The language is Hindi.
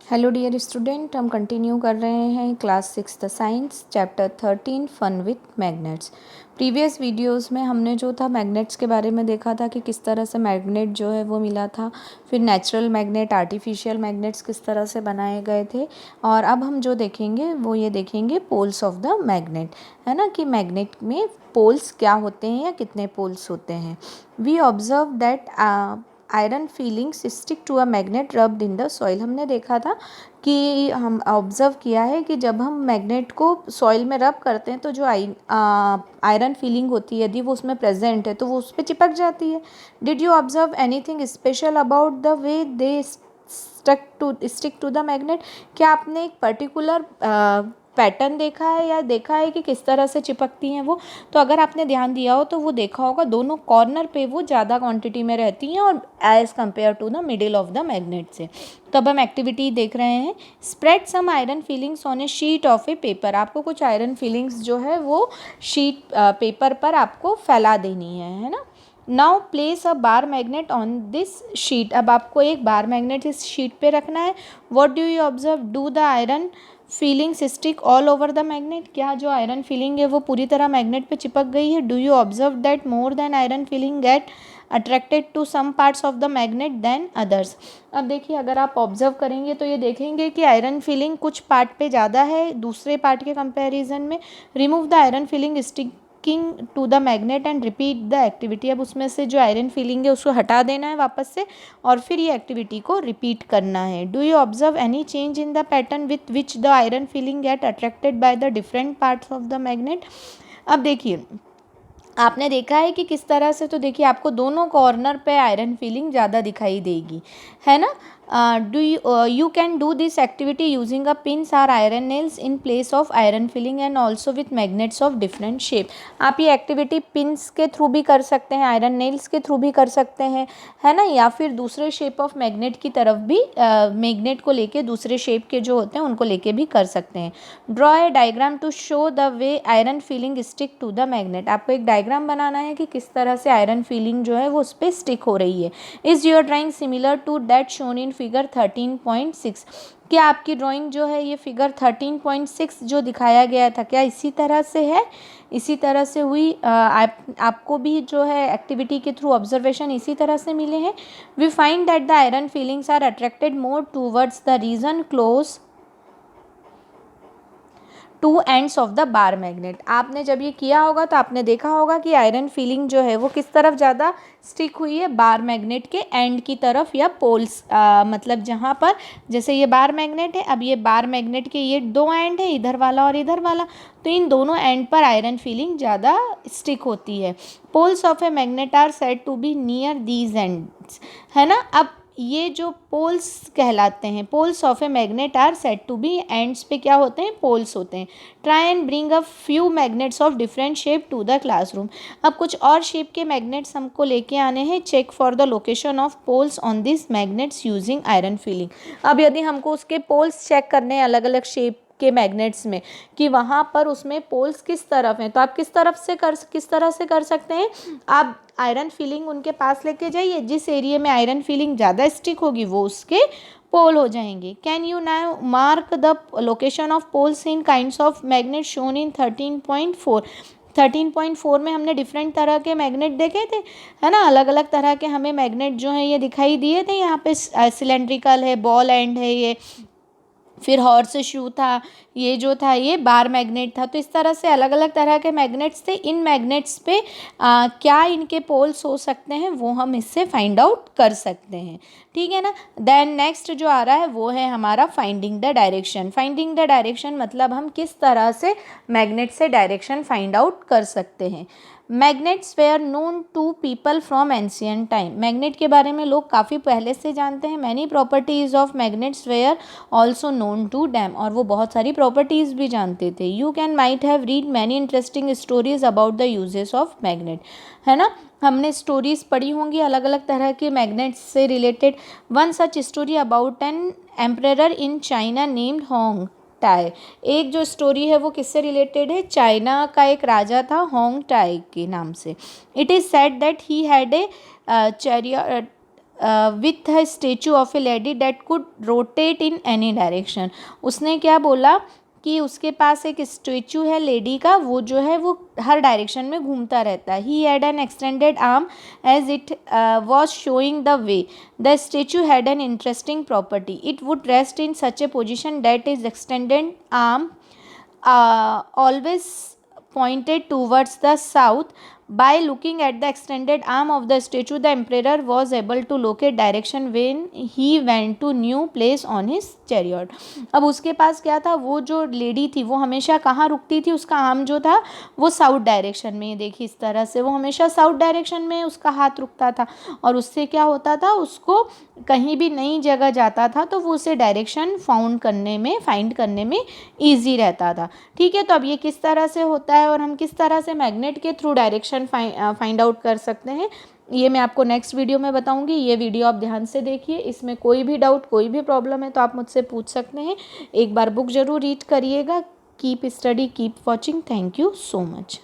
हेलो डियर स्टूडेंट, हम कंटिन्यू कर रहे हैं class 6 science chapter 13 fun with magnets. Previous videos में हमने जो था मैग्नेट्स के बारे में देखा था कि किस तरह से मैग्नेट जो है वो मिला था, फिर नेचुरल मैग्नेट, आर्टिफिशियल मैग्नेट्स किस तरह से बनाए गए थे। और अब हम जो देखेंगे वो ये देखेंगे पोल्स ऑफ द मैग्नेट, है ना, कि मैग्नेट में पोल्स क्या होते हैं या कितने पोल्स होते हैं। We observe that iron filings stick to a magnet rubbed in the soil. हमने देखा था कि हम ऑब्जर्व किया है कि जब हम मैग्नेट को सॉइल में रब करते हैं तो जो आयरन फीलिंग होती है यदि वो उसमें प्रेजेंट है तो वो उस पर चिपक जाती है। Did you observe anything special about the way they stick to the magnet? क्या आपने एक पर्टिकुलर पैटर्न देखा है या देखा है कि किस तरह से चिपकती हैं वो? तो अगर आपने ध्यान दिया हो तो वो देखा होगा दोनों कॉर्नर पे वो ज़्यादा क्वांटिटी में रहती हैं और as compare to the middle of the magnet से। तो अब हम एक्टिविटी देख रहे हैं। Spread some iron filings on a sheet of a paper. आपको कुछ आयरन फीलिंग्स जो है वो शीट पेपर पर आपको फैला देनी है ना। Now place a bar magnet on this sheet. अब आपको एक बार मैग्नेट इस शीट पे रखना है। What do you observe? Do the iron filings stick all over the magnet? क्या जो आयरन फीलिंग है वो पूरी तरह मैग्नेट पे चिपक गई है? Do you observe that more than iron filing get attracted to some parts of the magnet than others? अब देखिए, अगर आप ऑब्जर्व करेंगे तो ये देखेंगे कि आयरन फीलिंग कुछ पार्ट पे ज़्यादा है दूसरे पार्ट के कंपैरिजन में। Remove the iron filing sticking to the magnet and repeat the activity. अब उसमें से जो आयरन फीलिंग है उसको हटा देना है वापस से और फिर ये एक्टिविटी को रिपीट करना है। Do you observe any change in the pattern with which the iron filing get attracted by the different parts of the magnet? अब देखिए, आपने देखा है कि किस तरह से, तो देखिए आपको दोनों कॉर्नर पे आयरन फीलिंग ज़्यादा दिखाई देगी, है ना। Do you can do this activity using a pins or iron nails in place of iron filing and also with magnets of different shape. आप ये एक्टिविटी पिन्स के थ्रू भी कर सकते हैं, आयरन नेल्स के थ्रू भी कर सकते हैं, है ना, या फिर दूसरे शेप ऑफ मैग्नेट की तरफ भी मैग्नेट को लेके दूसरे शेप के जो होते हैं उनको लेके भी कर सकते हैं। Draw a diagram to show the way iron filing stick to the magnet. आपको एक डायग्राम बनाना है कि किस तरह से आयरन फीलिंग जो है वो उस पर स्टिक हो रही है। Is your drawing similar to that shown in figure 13.6? क्या आपकी ड्राइंग जो है ये फिगर 13.6 जो दिखाया गया था क्या इसी तरह से है, इसी तरह से हुई? आपको भी जो है एक्टिविटी के थ्रू ऑब्जर्वेशन इसी तरह से मिले हैं। We find that the iron filings are attracted more towards the region close to ends of the bar magnet. आपने जब ये किया होगा तो आपने देखा होगा कि आयरन फीलिंग जो है वो किस तरफ ज़्यादा स्टिक हुई है, बार मैग्नेट के एंड की तरफ या पोल्स, मतलब जहाँ पर जैसे ये बार मैग्नेट है, अब ये बार मैग्नेट के ये दो एंड है, इधर वाला और इधर वाला, तो इन दोनों एंड पर आयरन फीलिंग ज़्यादा स्टिक होती है। Poles of a magnet are said to be near these ends, है ना। अब ये जो पोल्स कहलाते हैं, poles of a magnet are said to be, ends पे क्या होते हैं, पोल्स होते हैं। Try and bring a few magnets of different shape to the classroom. अब कुछ और शेप के मैग्नेट्स हमको लेके आने हैं। Check for the location of poles on this magnets using iron filing. अब यदि हमको उसके पोल्स चेक करने हैं अलग अलग शेप के मैग्नेट्स में कि वहाँ पर उसमें पोल्स किस तरफ हैं, तो आप किस तरह से कर सकते हैं? आप आयरन फीलिंग उनके पास लेके जाइए, जिस एरिया में आयरन फीलिंग ज़्यादा स्टिक होगी वो उसके पोल हो जाएंगे। Can you now mark the location of poles in kinds of magnet shown in 13.4? 13.4 में हमने डिफरेंट तरह के मैग्नेट देखे थे, है ना, अलग अलग तरह के हमें मैग्नेट जो हैं ये दिखाई दिए थे। यहाँ पे सिलेंड्रिकल है, बॉल एंड है ये, फिर हॉर्स शू था, ये जो था ये बार मैग्नेट था। तो इस तरह से अलग अलग तरह के मैग्नेट्स थे। इन मैग्नेट्स पे क्या इनके पोल्स हो सकते हैं वो हम इससे फाइंड आउट कर सकते हैं, ठीक है ना। देन नेक्स्ट जो आ रहा है वो है हमारा finding the direction. Finding the direction मतलब हम किस तरह से मैग्नेट से डायरेक्शन फाइंड आउट कर सकते हैं। Magnets were known to people from ancient time. Magnet के बारे में लोग काफ़ी पहले से जानते हैं। Many properties of magnets were also known to them, और वो बहुत सारी प्रॉपर्टीज़ भी जानते थे। You can might have read many interesting stories about the uses of magnet, है ना। हमने स्टोरीज पढ़ी होंगी अलग अलग तरह के मैग्नेट्स से related. One such story about an emperor in China named Hong tie. एक जो स्टोरी है वो किससे रिलेटेड है? चाइना का एक राजा था होंग टाई के नाम से। It is said that he had a with a statue of A lady that could rotate in any direction. उसने क्या बोला कि उसके पास एक स्टेचू है लेडी का, वो जो है वो हर डायरेक्शन में घूमता रहता है। He had an extended arm as it was showing the way. The statue had an interesting property, it would rest in such a position that is extended arm always pointed towards the south. By looking at the extended arm of the statue, the emperor was able to locate direction when he went to new place on his chariot. अब उसके पास क्या था, वो जो लेडी थी वो हमेशा कहाँ रुकती थी, उसका आर्म जो था वो साउथ डायरेक्शन में, ये देखिए इस तरह से वो हमेशा साउथ डायरेक्शन में उसका हाथ रुकता था, और उससे क्या होता था, उसको कहीं भी नई जगह जाता था तो वो उसे डायरेक्शन फाइंड करने में ईजी रहता था। ठीक है, तो अब ये किस तरह से होता है और हम किस तरह से मैग्नेट के थ्रू डायरेक्शन फाइंड आउट कर सकते हैं, ये मैं आपको नेक्स्ट वीडियो में बताऊंगी। ये वीडियो आप ध्यान से देखिए, इसमें कोई भी डाउट कोई भी प्रॉब्लम है तो आप मुझसे पूछ सकते हैं। एक बार बुक ज़रूर रीड करिएगा। Keep study, keep watching. Thank you so much.